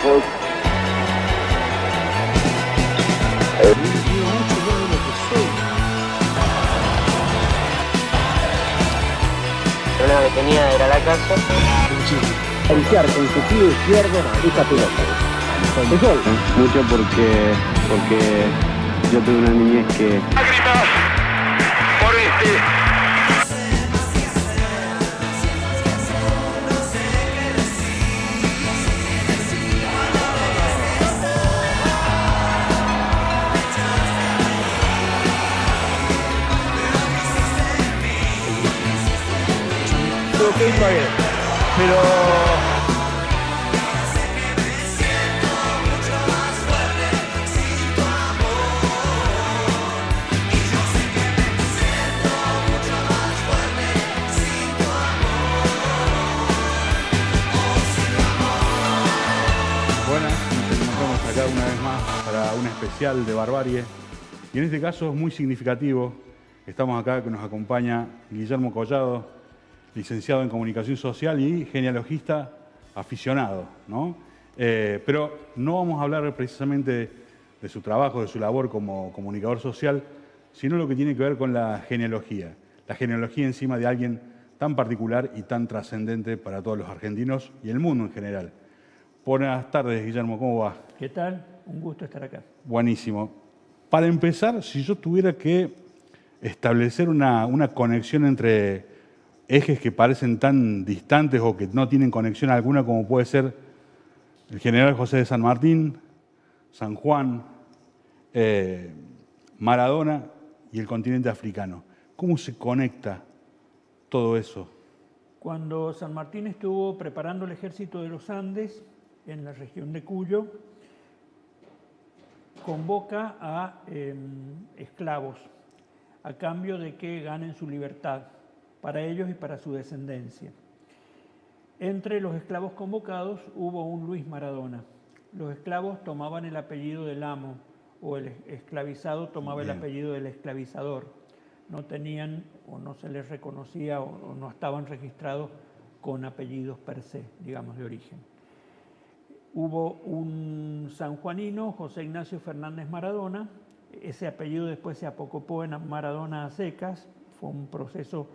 ojos. El problema que tenía era la casa. Iniciar con su pie izquierdo esta pelota. El gol. Mucho porque yo tuve una niñez que... Lágrimas por este. Creo que iba bien, pero Buenas, nos encontramos acá una vez más para un especial de Barbarie. Y en este caso es muy significativo. Estamos acá que nos acompaña Guillermo Collado, licenciado en Comunicación Social y genealogista aficionado, ¿no? Pero no vamos a hablar precisamente de su trabajo, de su labor como comunicador social, sino lo que tiene que ver con la genealogía. La genealogía encima de alguien tan particular y tan trascendente para todos los argentinos y el mundo en general. Buenas tardes, Guillermo, ¿cómo va? ¿Qué tal? Un gusto estar acá. Buenísimo. Para empezar, si yo tuviera que establecer una conexión entre ejes que parecen tan distantes o que no tienen conexión alguna, como puede ser el general José de San Martín, San Juan, Maradona y el continente africano. ¿Cómo se conecta todo eso? Cuando San Martín estuvo preparando el ejército de los Andes en la región de Cuyo, convoca a esclavos a cambio de que ganen su libertad para ellos y para su descendencia. Entre los esclavos convocados hubo un Luis Maradona. Los esclavos tomaban el apellido del amo o el esclavizado tomaba el apellido del esclavizador. No tenían o no se les reconocía o no estaban registrados con apellidos per se, digamos, de origen. Hubo un sanjuanino, José Ignacio Fernández Maradona. Ese apellido después se apocopó en Maradona a secas. Fue un proceso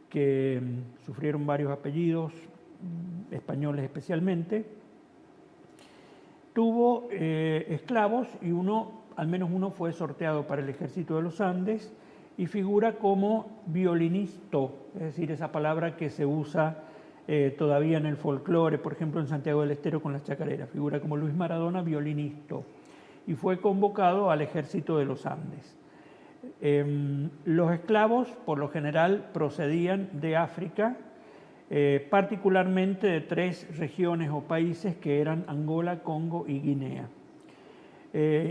que sufrieron varios apellidos, españoles especialmente. Tuvo esclavos y al menos uno fue sorteado para el ejército de los Andes y figura como violinisto, es decir, esa palabra que se usa todavía en el folclore, por ejemplo en Santiago del Estero con las chacareras, figura como Luis Maradona, violinisto, y fue convocado al ejército de los Andes. Los esclavos, por lo general, procedían de África, particularmente de 3 regiones o países que eran Angola, Congo y Guinea.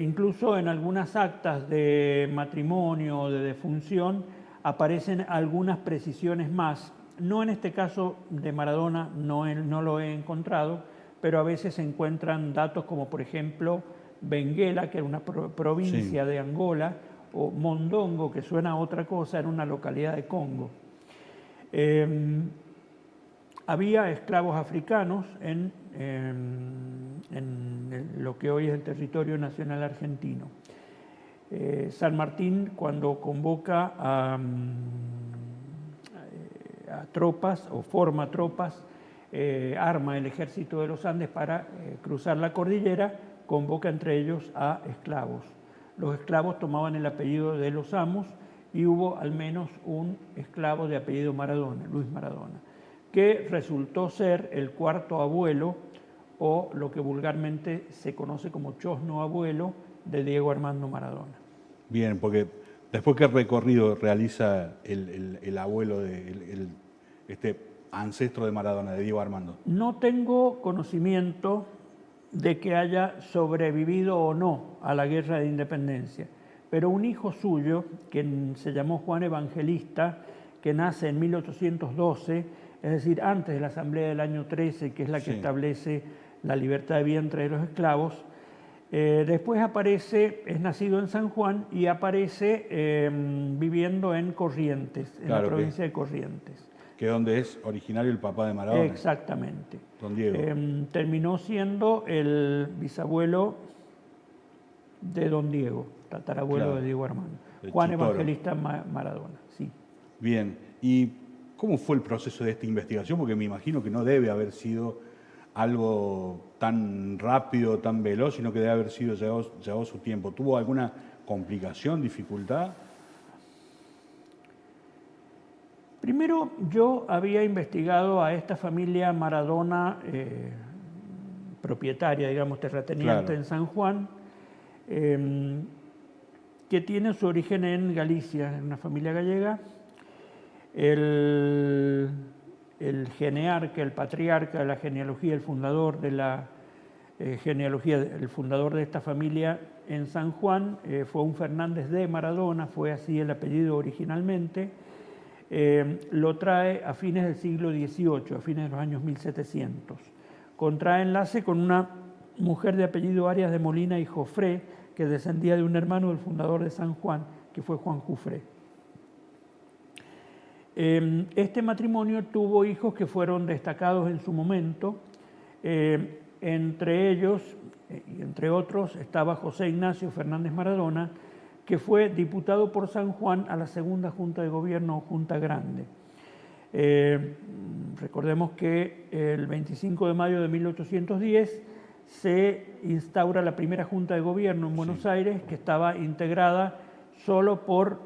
Incluso en algunas actas de matrimonio o de defunción aparecen algunas precisiones más. No en este caso de Maradona, no lo he encontrado, pero a veces se encuentran datos como, por ejemplo, Benguela, que era una provincia de Angola, o Mondongo, que suena a otra cosa, era una localidad de Congo. Había esclavos africanos en lo que hoy es el territorio nacional argentino. San Martín, cuando convoca a tropas o forma tropas, arma el ejército de los Andes para cruzar la cordillera, convoca entre ellos a esclavos. Los esclavos tomaban el apellido de los amos y hubo al menos un esclavo de apellido Maradona, Luis Maradona, que resultó ser el 4º abuelo o lo que vulgarmente se conoce como chosno abuelo de Diego Armando Maradona. Bien, porque después, ¿qué recorrido realiza el abuelo, este ancestro de Maradona, de Diego Armando? No tengo conocimiento de que haya sobrevivido o no a la Guerra de Independencia, pero un hijo suyo, que se llamó Juan Evangelista, que nace en 1812, es decir, antes de la Asamblea del año 13, que es la que establece la libertad de vientre de los esclavos, después aparece, es nacido en San Juan y aparece viviendo en Corrientes, en la provincia de Corrientes. que es donde es originario el papá de Maradona. Exactamente. Don Diego. Terminó siendo el bisabuelo de Don Diego, tatarabuelo Claro. de Diego Armando. El Juan Chitoro. Evangelista Maradona, sí. Bien, ¿y cómo fue el proceso de esta investigación? Porque me imagino que no debe haber sido algo tan rápido, tan veloz, sino que debe haber sido llevado su tiempo. ¿Tuvo alguna complicación, dificultad? Primero, yo había investigado a esta familia Maradona, propietaria, digamos, terrateniente Claro. en San Juan, que tiene su origen en Galicia, en una familia gallega. El genearca, el patriarca de la genealogía, el fundador de la genealogía, el fundador de esta familia en San Juan, fue un Fernández de Maradona, fue así el apellido originalmente. Lo trae a fines del siglo XVIII, a fines de los años 1700. Contrae enlace con una mujer de apellido Arias de Molina y Jofré, que descendía de un hermano del fundador de San Juan, que fue Juan Jufré. Este matrimonio tuvo hijos que fueron destacados en su momento. Entre ellos, y entre otros, estaba José Ignacio Fernández Maradona, que fue diputado por San Juan a la segunda Junta de Gobierno o Junta Grande. Recordemos que el 25 de mayo de 1810 se instaura la primera Junta de Gobierno en Buenos Aires, que estaba integrada solo por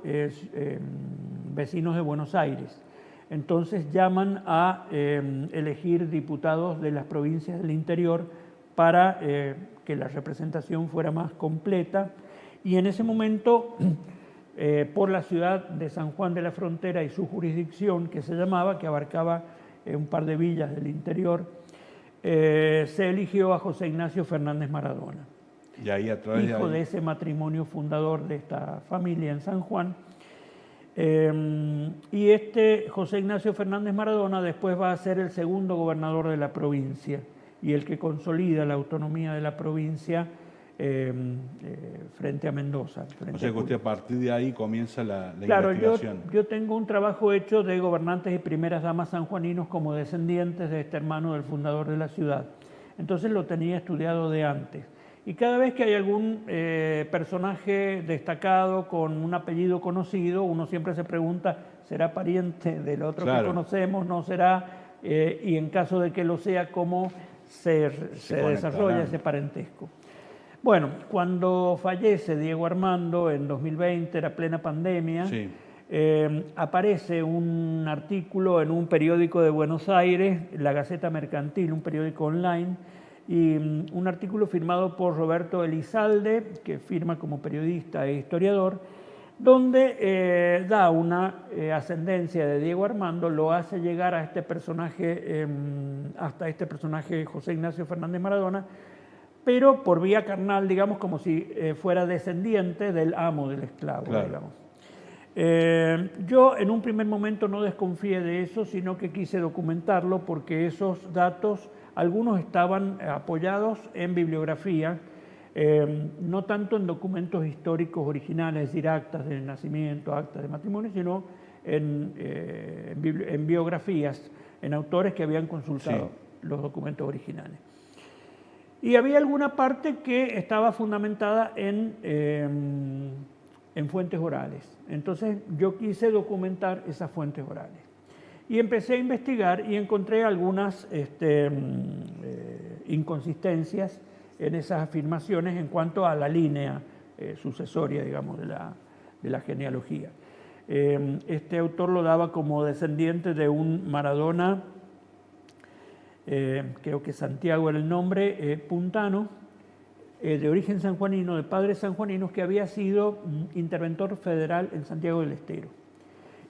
vecinos de Buenos Aires. Entonces llaman a elegir diputados de las provincias del interior para que la representación fuera más completa. Y en ese momento, por la ciudad de San Juan de la Frontera y su jurisdicción, que se llamaba, que abarcaba un par de villas del interior, se eligió a José Ignacio Fernández Maradona, Y ahí a través hijo de de ahí, ese matrimonio fundador de esta familia en San Juan. Y este José Ignacio Fernández Maradona después va a ser el segundo gobernador de la provincia y el que consolida la autonomía de la provincia frente a Mendoza. o sea que usted a partir de ahí comienza la Claro, investigación. yo tengo un trabajo hecho de gobernantes y primeras damas sanjuaninos como descendientes de este hermano del fundador de la ciudad. Entonces lo tenía estudiado de antes. Y cada vez que hay algún personaje destacado con un apellido conocido, uno siempre se pregunta, ¿será pariente del otro Claro. que conocemos? ¿No será? Y en caso de que lo sea, ¿cómo se desarrolla conectarán. ese parentesco? Bueno, cuando fallece Diego Armando en 2020, era plena pandemia, Sí. aparece un artículo en un periódico de Buenos Aires, La Gaceta Mercantil, un periódico online, y un artículo firmado por Roberto Elizalde, que firma como periodista e historiador, donde da una ascendencia de Diego Armando, lo hace llegar a este personaje, hasta este personaje José Ignacio Fernández Maradona, pero por vía carnal, digamos, como si fuera descendiente del amo del esclavo, Claro. digamos. Yo en un primer momento no desconfié de eso, sino que quise documentarlo porque esos datos, algunos estaban apoyados en bibliografía, no tanto en documentos históricos originales, es decir, actas de nacimiento, actas de matrimonio, sino en biografías, en autores que habían consultado los documentos originales. Y había alguna parte que estaba fundamentada en fuentes orales. Entonces yo quise documentar esas fuentes orales. Y empecé a investigar y encontré algunas inconsistencias en esas afirmaciones en cuanto a la línea sucesoria, digamos, de la genealogía. Este autor lo daba como descendiente de un Maradona, creo que Santiago era el nombre, puntano, de origen sanjuanino, de padres sanjuaninos, que había sido interventor federal en Santiago del Estero.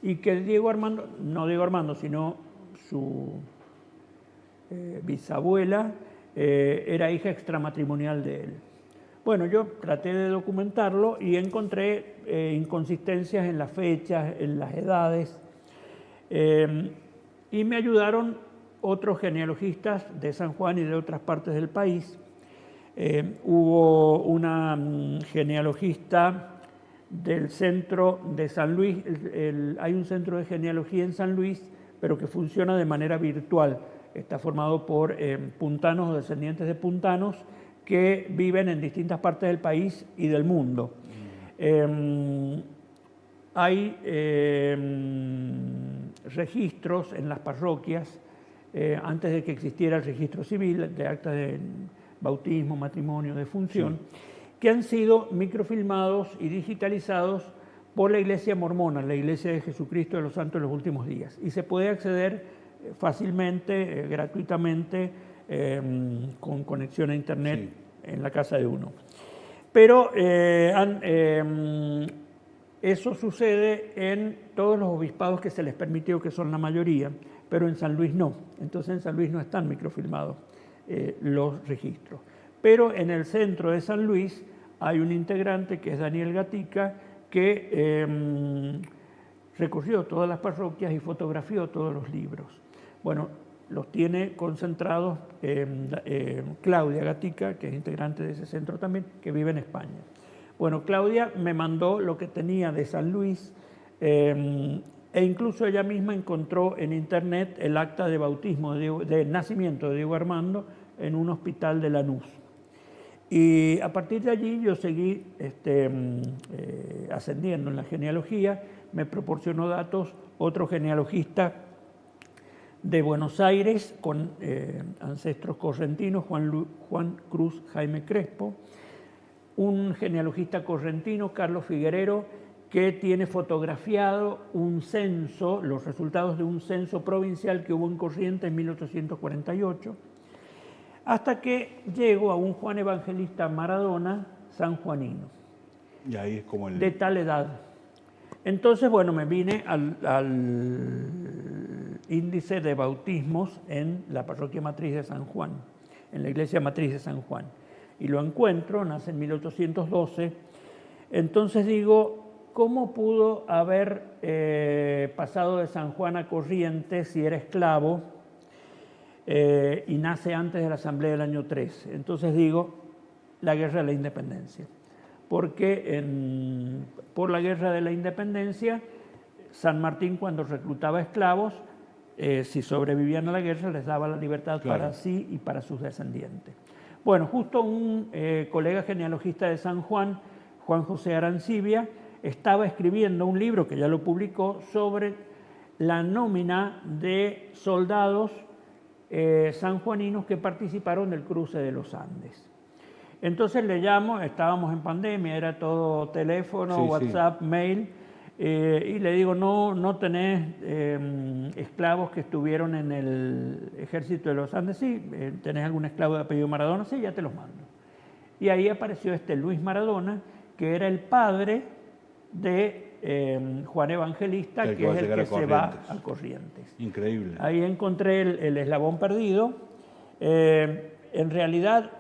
Y que Diego Armando, no Diego Armando, sino su bisabuela, era hija extramatrimonial de él. Bueno, yo traté de documentarlo y encontré inconsistencias en las fechas, en las edades, y me ayudaron otros genealogistas de San Juan y de otras partes del país. Hubo una genealogista del centro de San Luis, hay un centro de genealogía en San Luis, pero que funciona de manera virtual. Está formado por puntanos o descendientes de puntanos que viven en distintas partes del país y del mundo. Hay registros en las parroquias, antes de que existiera el registro civil, de actas de bautismo, matrimonio, defunción, que han sido microfilmados y digitalizados por la Iglesia Mormona, la Iglesia de Jesucristo de los Santos de los Últimos Días. Y se puede acceder fácilmente, gratuitamente, con conexión a Internet en la casa de uno. Pero eso sucede en todos los obispados que se les permitió, que son la mayoría, pero en San Luis no. Entonces en San Luis no están microfilmados los registros. Pero en el centro de San Luis hay un integrante que es Daniel Gatica, que recorrió todas las parroquias y fotografió todos los libros. Bueno, los tiene concentrados Claudia Gatica, que es integrante de ese centro también, que vive en España. Bueno, Claudia me mandó lo que tenía de San Luis e incluso ella misma encontró en internet el acta de bautismo, de nacimiento de Diego Armando en un hospital de Lanús. Y a partir de allí yo seguí ascendiendo en la genealogía, me proporcionó datos otro genealogista de Buenos Aires con ancestros correntinos, Juan Cruz Jaime Crespo, un genealogista correntino, Carlos Figuerero, que tiene fotografiado un censo, los resultados de un censo provincial que hubo en Corrientes en 1848, hasta que llego a un Juan Evangelista Maradona sanjuanino. Y ahí es como el... De tal edad. Entonces, bueno, me vine al índice de bautismos en la parroquia matriz de San Juan, en la iglesia matriz de San Juan. Y lo encuentro, nace en 1812. Entonces digo, ¿cómo pudo haber pasado de San Juan a Corrientes si era esclavo y nace antes de la Asamblea del año 13? Entonces digo, la Guerra de la Independencia. Porque por la Guerra de la Independencia, San Martín, cuando reclutaba esclavos, si sobrevivían a la guerra, les daba la libertad para sí y para sus descendientes. Bueno, justo un colega genealogista de San Juan, Juan José Arancibia, estaba escribiendo un libro que ya lo publicó sobre la nómina de soldados sanjuaninos que participaron del cruce de los Andes. Entonces le llamo, estábamos en pandemia, era todo teléfono, WhatsApp, mail, y le digo, no tenés esclavos que estuvieron en el ejército de los Andes, sí, tenés algún esclavo de apellido Maradona, sí, ya te los mando. Y ahí apareció Luis Maradona, que era el padre de Juan Evangelista, que es el que se va a Corrientes. Increíble. Ahí encontré el eslabón perdido. En realidad,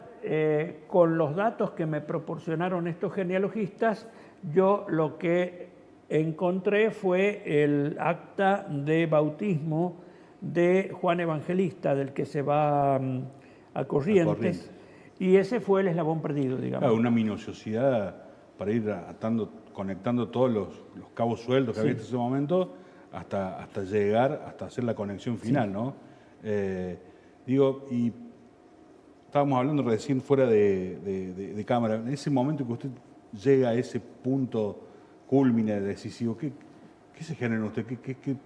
con los datos que me proporcionaron estos genealogistas, yo lo que encontré fue el acta de bautismo de Juan Evangelista, del que se va a Corrientes, y ese fue el eslabón perdido, digamos. Claro, una minuciosidad para ir conectando todos los cabos sueltos que había en ese momento hasta llegar, hasta hacer la conexión final, ¿no? Y estábamos hablando recién fuera de cámara, en ese momento que usted llega a ese punto culmine, decisivo, ¿qué se genera en usted? ¿Qué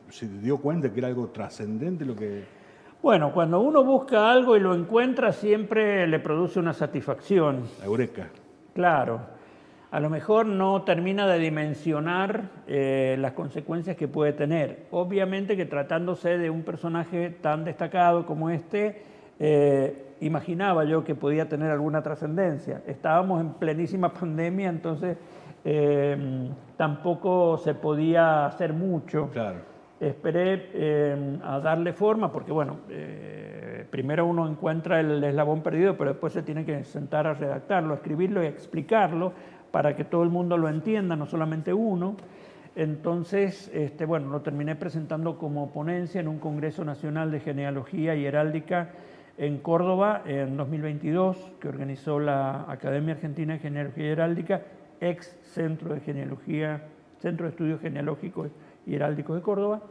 se dio cuenta que era algo trascendente lo que...? Bueno, cuando uno busca algo y lo encuentra, siempre le produce una satisfacción. La eureka. Claro. A lo mejor no termina de dimensionar las consecuencias que puede tener. Obviamente que tratándose de un personaje tan destacado como este, imaginaba yo que podía tener alguna trascendencia. Estábamos en plenísima pandemia, entonces tampoco se podía hacer mucho. Claro. Esperé a darle forma, porque bueno, primero uno encuentra el eslabón perdido, pero después se tiene que sentar a redactarlo, a escribirlo y a explicarlo para que todo el mundo lo entienda, no solamente uno. Entonces, bueno, lo terminé presentando como ponencia en un Congreso Nacional de Genealogía y Heráldica en Córdoba en 2022, que organizó la Academia Argentina de Genealogía y Heráldica, ex Centro de Genealogía, Centro de Estudios Genealógicos y Heráldicos de Córdoba.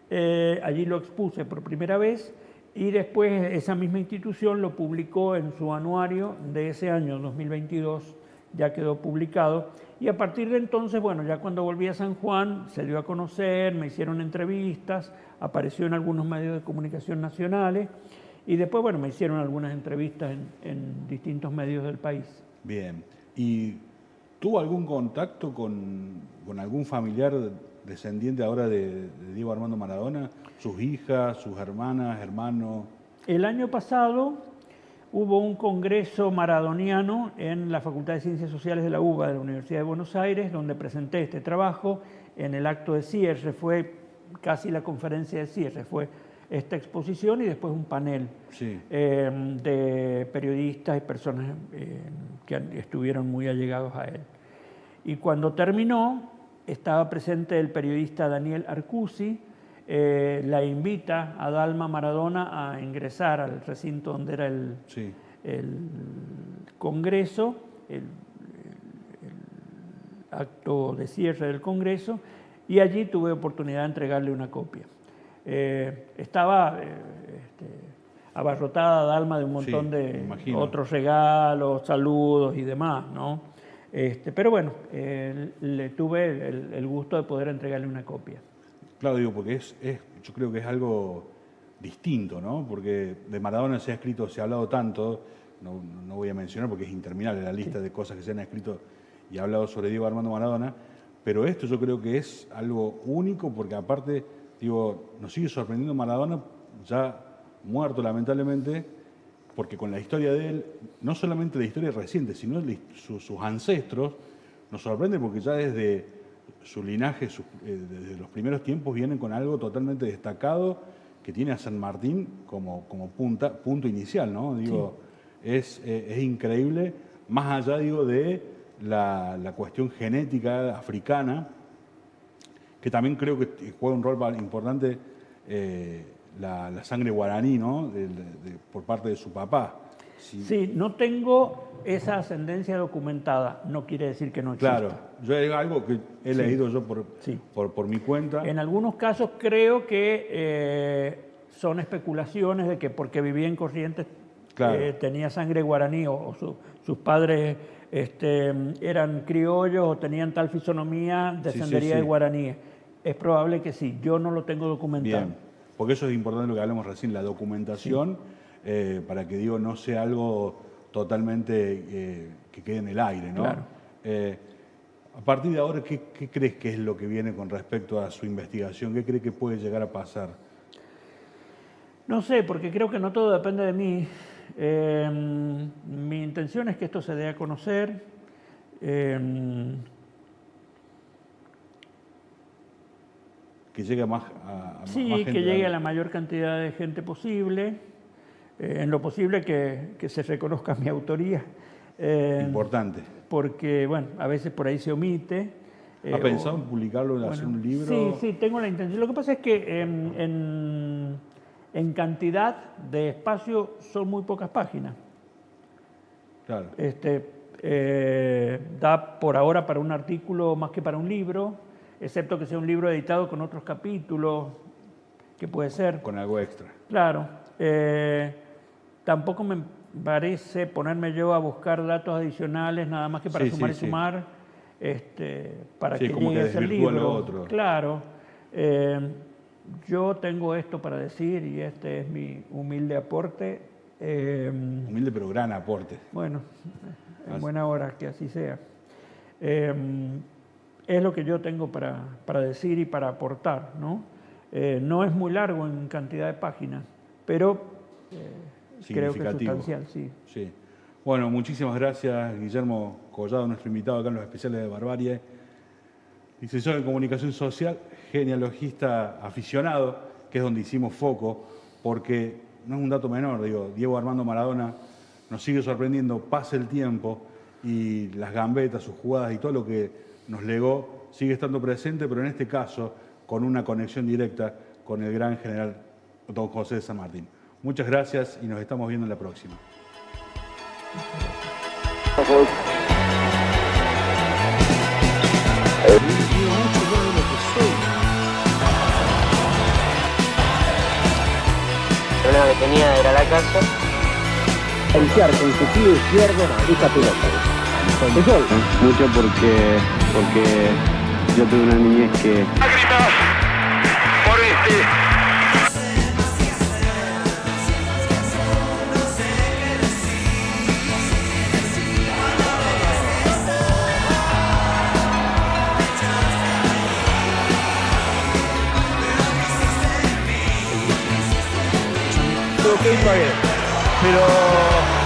Allí lo expuse por primera vez y después esa misma institución lo publicó en su anuario de ese año, 2022, ya quedó publicado. Y a partir de entonces, bueno, ya cuando volví a San Juan, se dio a conocer, me hicieron entrevistas, apareció en algunos medios de comunicación nacionales y después, bueno, me hicieron algunas entrevistas en distintos medios del país. Bien. ¿Y tuvo algún contacto con algún familiar descendiente ahora de Diego Armando Maradona? ¿Sus hijas, sus hermanas, hermanos? El año pasado hubo un congreso maradoniano en la Facultad de Ciencias Sociales de la UBA de la Universidad de Buenos Aires, donde presenté este trabajo. En el acto de cierre fue casi la conferencia de cierre, fue esta exposición y después un panel de periodistas y personas que estuvieron muy allegados a él. Y cuando terminó, estaba presente el periodista Daniel Arcusi, la invita a Dalma Maradona a ingresar al recinto donde era el congreso, el acto de cierre del congreso, y allí tuve oportunidad de entregarle una copia. Estaba abarrotada Dalma de un montón de otros regalos, saludos y demás, ¿no? Pero bueno, le tuve el gusto de poder entregarle una copia. Claro, digo, porque yo creo que es algo distinto, ¿no? Porque de Maradona se ha escrito, se ha hablado tanto, no voy a mencionar porque es interminable la lista de cosas que se han escrito y hablado sobre Diego Armando Maradona, pero esto yo creo que es algo único porque aparte, digo, nos sigue sorprendiendo Maradona, ya muerto lamentablemente, porque con la historia de él, no solamente la historia reciente, sino sus ancestros, nos sorprende porque ya desde su linaje, desde los primeros tiempos, vienen con algo totalmente destacado que tiene a San Martín como punto inicial, ¿no? Digo, es increíble, más allá, digo, de la cuestión genética africana, que también creo que juega un rol importante la sangre guaraní, ¿no? Por parte de su papá. Sí, no tengo esa ascendencia documentada, no quiere decir que no exista. Claro, yo es algo que he leído yo por mi cuenta. En algunos casos creo que son especulaciones de que porque vivía en Corrientes tenía sangre guaraní o sus padres eran criollos o tenían tal fisonomía, descendería de guaraníes. Es probable que sí, yo no lo tengo documentado. Bien, porque eso es importante lo que hablamos recién, la documentación, para que digo no sea algo totalmente que quede en el aire, ¿no? Claro. A partir de ahora, ¿qué crees que es lo que viene con respecto a su investigación? ¿Qué crees que puede llegar a pasar? No sé, porque creo que no todo depende de mí. Mi intención es que esto se dé a conocer. Que llegue a más gente. Que llegue a la mayor cantidad de gente posible. En lo posible que se reconozca mi autoría. Importante. Porque, bueno, a veces por ahí se omite. ¿Ha pensado en publicarlo, en hacer un libro? Sí, tengo la intención. Lo que pasa es que en cantidad de espacio son muy pocas páginas. Claro. Da por ahora para un artículo más que para un libro, excepto que sea un libro editado con otros capítulos, que puede ser. Con algo extra. Claro. Tampoco me parece ponerme yo a buscar datos adicionales, nada más que para sumar y sumar, para que llegue a ser libro. Lo otro. Claro. Yo tengo esto para decir y este es mi humilde aporte. Humilde pero gran aporte. Bueno, en buena hora que así sea. Es lo que yo tengo para decir y para aportar, ¿no? No es muy largo en cantidad de páginas, pero creo que es sustancial, sí. Bueno, muchísimas gracias, Guillermo Collado, nuestro invitado acá en los especiales de Barbarie. Licenciado en Comunicación Social, genealogista aficionado, que es donde hicimos foco, porque no es un dato menor, digo, Diego Armando Maradona nos sigue sorprendiendo, pasa el tiempo y las gambetas, sus jugadas y todo lo que nos legó sigue estando presente, pero en este caso con una conexión directa con el gran general don José de San Martín. Muchas gracias y nos estamos viendo en la próxima. que tenía era la casa. Iniciar con su pie izquierdo esta pelota. El gol. Mucho porque yo tuve una niñez que Lágrimas por Creo que iba bien, pero